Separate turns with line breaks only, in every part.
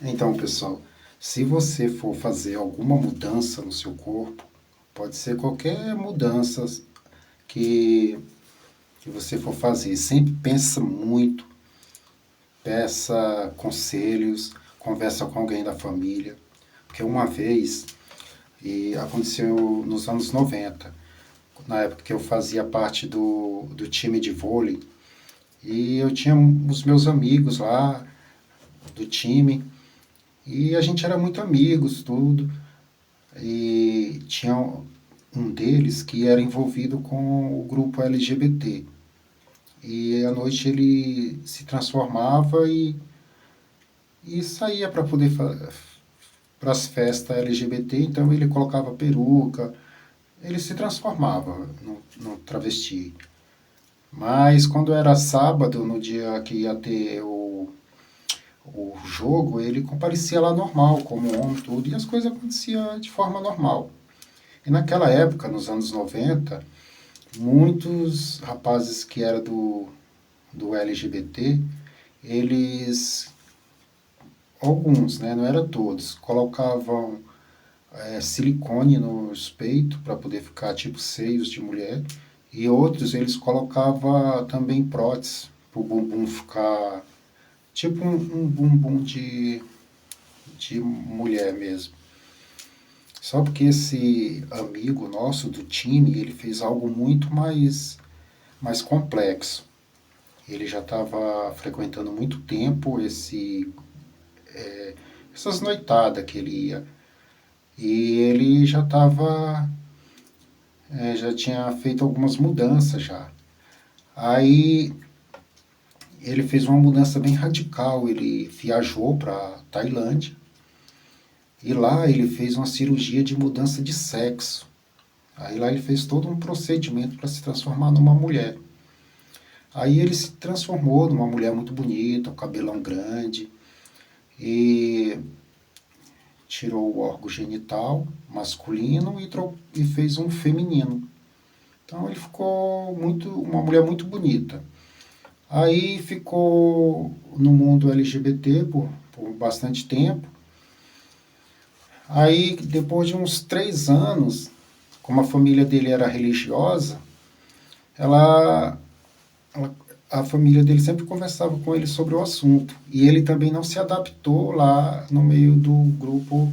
Então, pessoal, se você for fazer alguma mudança no seu corpo, pode ser qualquer mudança que, que você for fazer, sempre pensa muito, peça conselhos, conversa com alguém da família. Porque uma vez, e aconteceu nos anos 90, na época que eu fazia parte do time de vôlei, e eu tinha os meus amigos lá do time, e a gente era muito amigos, tudo. E tinha um deles que era envolvido com o grupo LGBT. E à noite ele se transformava e saía para poder para as festas LGBT, então ele colocava peruca, ele se transformava no travesti. Mas quando era sábado, no dia que ia ter o jogo, ele comparecia lá normal, como homem, tudo, e as coisas aconteciam de forma normal. E naquela época, nos anos 90, muitos rapazes que eram do LGBT, eles, alguns, né, não era todos, colocavam silicone nos peitos para poder ficar tipo seios de mulher, e outros eles colocavam também prótese para o bumbum ficar tipo um bumbum de mulher mesmo. Só porque esse amigo nosso do time, ele fez algo muito mais complexo. Ele já estava frequentando muito tempo essas noitadas que ele ia. E ele já estava, já tinha feito algumas mudanças já. Aí ele fez uma mudança bem radical. Ele viajou para Tailândia e lá ele fez uma cirurgia de mudança de sexo. Aí lá ele fez todo um procedimento para se transformar numa mulher. Aí ele se transformou numa mulher muito bonita, um cabelão grande, e tirou o órgão genital masculino e fez um feminino. Então ele ficou uma mulher muito bonita. Aí ficou no mundo LGBT por bastante tempo. Aí depois de uns 3 anos, como a família dele era religiosa, ela a família dele sempre conversava com ele sobre o assunto. E ele também não se adaptou lá no meio do grupo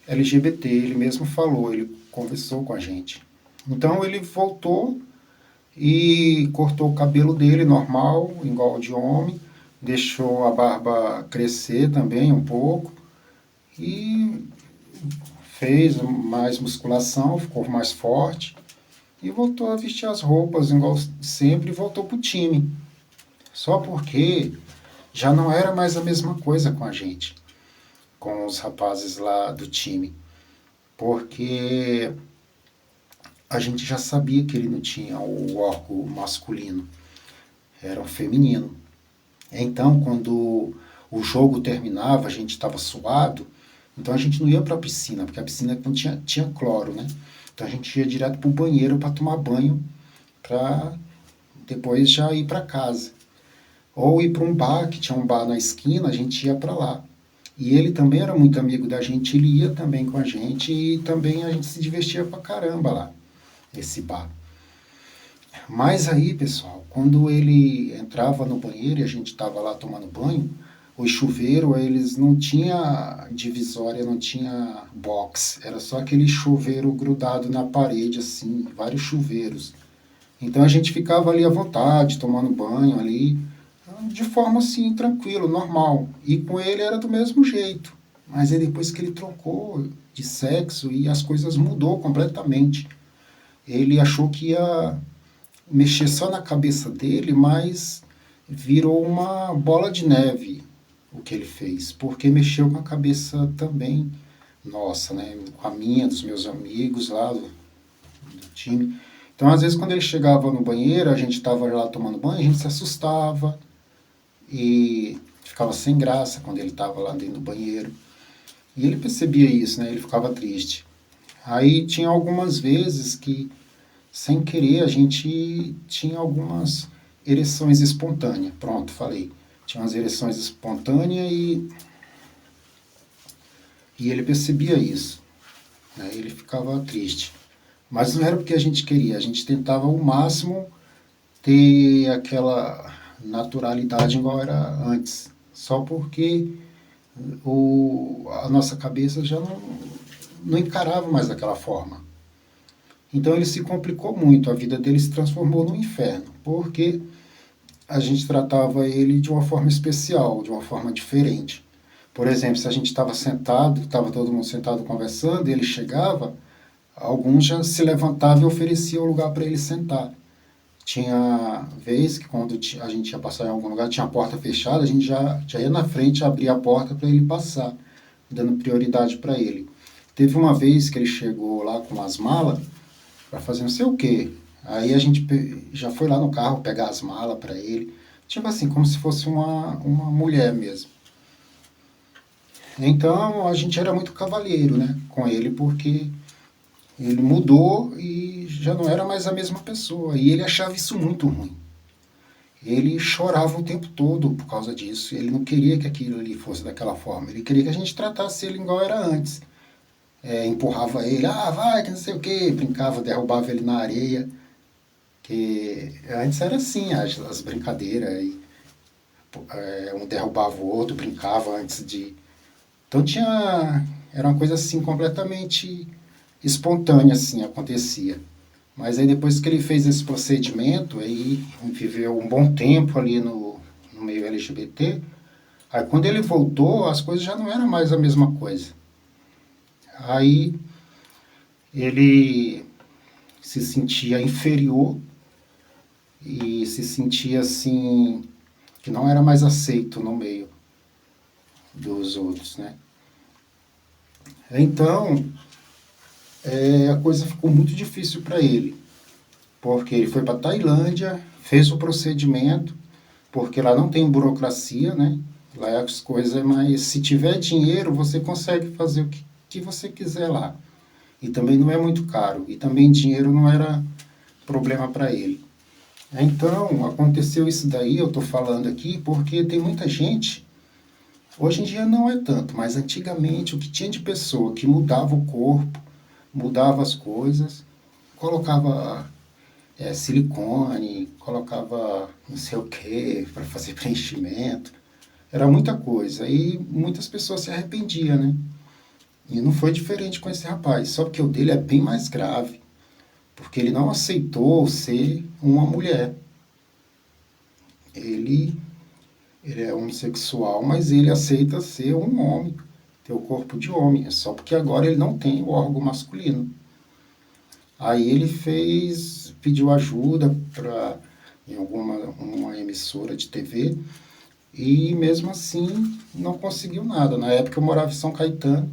LGBT. Ele mesmo falou, ele conversou com a gente. Então ele voltou e cortou o cabelo dele normal, igual de homem, deixou a barba crescer também um pouco e fez mais musculação, ficou mais forte e voltou a vestir as roupas igual sempre e voltou pro time. Só porque já não era mais a mesma coisa com a gente, com os rapazes lá do time, porque a gente já sabia que ele não tinha o órgão masculino, era o feminino. Então, quando o jogo terminava, a gente estava suado, então a gente não ia para a piscina, porque a piscina não tinha cloro, né? Então a gente ia direto para o banheiro para tomar banho, para depois já ir para casa. Ou ir para um bar, que tinha um bar na esquina, a gente ia para lá. E ele também era muito amigo da gente, ele ia também com a gente e também a gente se divertia pra caramba lá, nesse bar. Mas aí, pessoal, quando ele entrava no banheiro e a gente estava lá tomando banho, os chuveiros, eles não tinha divisória, não tinha box, era só aquele chuveiro grudado na parede, assim, vários chuveiros. Então a gente ficava ali à vontade, tomando banho ali, de forma assim, tranquilo, normal. E com ele era do mesmo jeito. Mas aí depois que ele trocou de sexo e as coisas mudou completamente. Ele achou que ia mexer só na cabeça dele, mas virou uma bola de neve o que ele fez, porque mexeu com a cabeça também nossa, né? Com a minha, dos meus amigos lá do time. Então, às vezes, quando ele chegava no banheiro, a gente estava lá tomando banho, a gente se assustava, e ficava sem graça quando ele estava lá dentro do banheiro. E ele percebia isso, né? Ele ficava triste. Aí tinha algumas vezes que, sem querer, a gente tinha algumas ereções espontâneas. Pronto, falei. Tinha umas ereções espontâneas E ele percebia isso, né? Ele ficava triste. Mas não era porque a gente queria, a gente tentava ao máximo ter aquela naturalidade igual era antes. Só porque a nossa cabeça já não encarava mais daquela forma. Então ele se complicou muito, a vida dele se transformou num inferno, porque a gente tratava ele de uma forma especial, de uma forma diferente. Por exemplo, se a gente estava sentado, estava todo mundo sentado conversando, ele chegava, alguns já se levantavam e ofereciam o lugar para ele sentar. Tinha vez que quando a gente ia passar em algum lugar, tinha a porta fechada, a gente já ia na frente abrir a porta para ele passar, dando prioridade para ele. Teve uma vez que ele chegou lá com as malas para fazer não sei o quê. Aí a gente já foi lá no carro pegar as malas para ele. Tipo assim, como se fosse uma mulher mesmo. Então a gente era muito cavalheiro, né, com ele, porque ele mudou e já não era mais a mesma pessoa. E ele achava isso muito ruim. Ele chorava o tempo todo por causa disso. Ele não queria que aquilo ali fosse daquela forma. Ele queria que a gente tratasse ele igual era antes. Empurrava ele, vai, que não sei o quê, brincava, derrubava ele na areia. Que antes era assim, as brincadeiras. Um derrubava o outro, brincava antes de. Então tinha. Era uma coisa assim completamente espontânea, assim, acontecia. Mas aí depois que ele fez esse procedimento, aí viveu um bom tempo ali no meio LGBT, aí quando ele voltou, as coisas já não eram mais a mesma coisa. Aí ele se sentia inferior e se sentia assim, que não era mais aceito no meio dos outros, né? Então, a coisa ficou muito difícil para ele, porque ele foi para Tailândia, fez o procedimento, porque lá não tem burocracia, né? Lá as coisas, mas se tiver dinheiro, você consegue fazer o que você quiser lá. E também não é muito caro, e também dinheiro não era problema para ele. Então, aconteceu isso daí, eu estou falando aqui, porque tem muita gente, hoje em dia não é tanto, mas antigamente o que tinha de pessoa que mudava o corpo, mudava as coisas, colocava silicone, colocava não sei o que para fazer preenchimento, era muita coisa. E muitas pessoas se arrependiam, né? E não foi diferente com esse rapaz, só que o dele é bem mais grave, porque ele não aceitou ser uma mulher. Ele, ele é homossexual, mas ele aceita ser um homem, ter o corpo de homem, é só porque agora ele não tem o órgão masculino. Aí ele pediu ajuda em alguma uma emissora de TV e mesmo assim não conseguiu nada. Na época eu morava em São Caetano,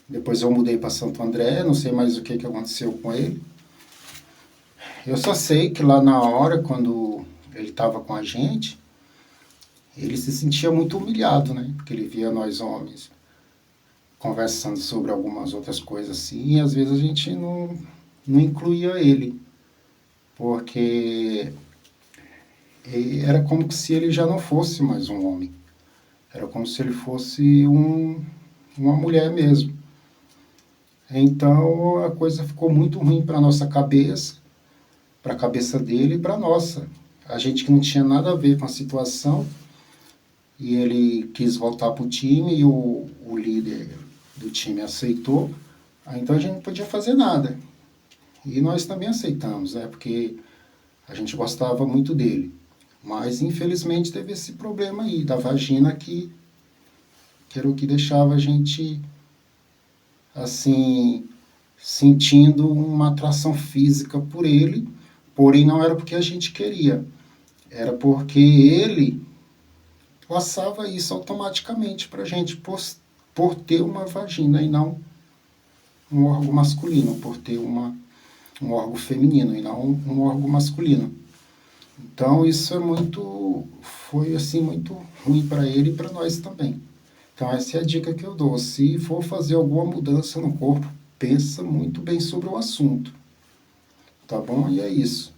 depois eu mudei para Santo André, não sei mais o que aconteceu com ele. Eu só sei que lá na hora, quando ele estava com a gente, ele se sentia muito humilhado, né? Porque ele via nós homens conversando sobre algumas outras coisas assim, e às vezes a gente não incluía ele, porque era como se ele já não fosse mais um homem. Era como se ele fosse uma mulher mesmo. Então a coisa ficou muito ruim para a nossa cabeça, para a cabeça dele e para a nossa. A gente que não tinha nada a ver com a situação, e ele quis voltar para o time e o líder do time aceitou, então a gente não podia fazer nada. E nós também aceitamos, né? Porque a gente gostava muito dele. Mas infelizmente teve esse problema aí da vagina que era o que deixava a gente assim sentindo uma atração física por ele, porém não era porque a gente queria, era porque ele passava isso automaticamente para a gente por ter uma vagina e não um órgão masculino, por ter um órgão feminino e não um órgão masculino. Então isso foi assim muito ruim para ele e para nós também. Então essa é a dica que eu dou. Se for fazer alguma mudança no corpo, pensa muito bem sobre o assunto. Tá bom? E é isso.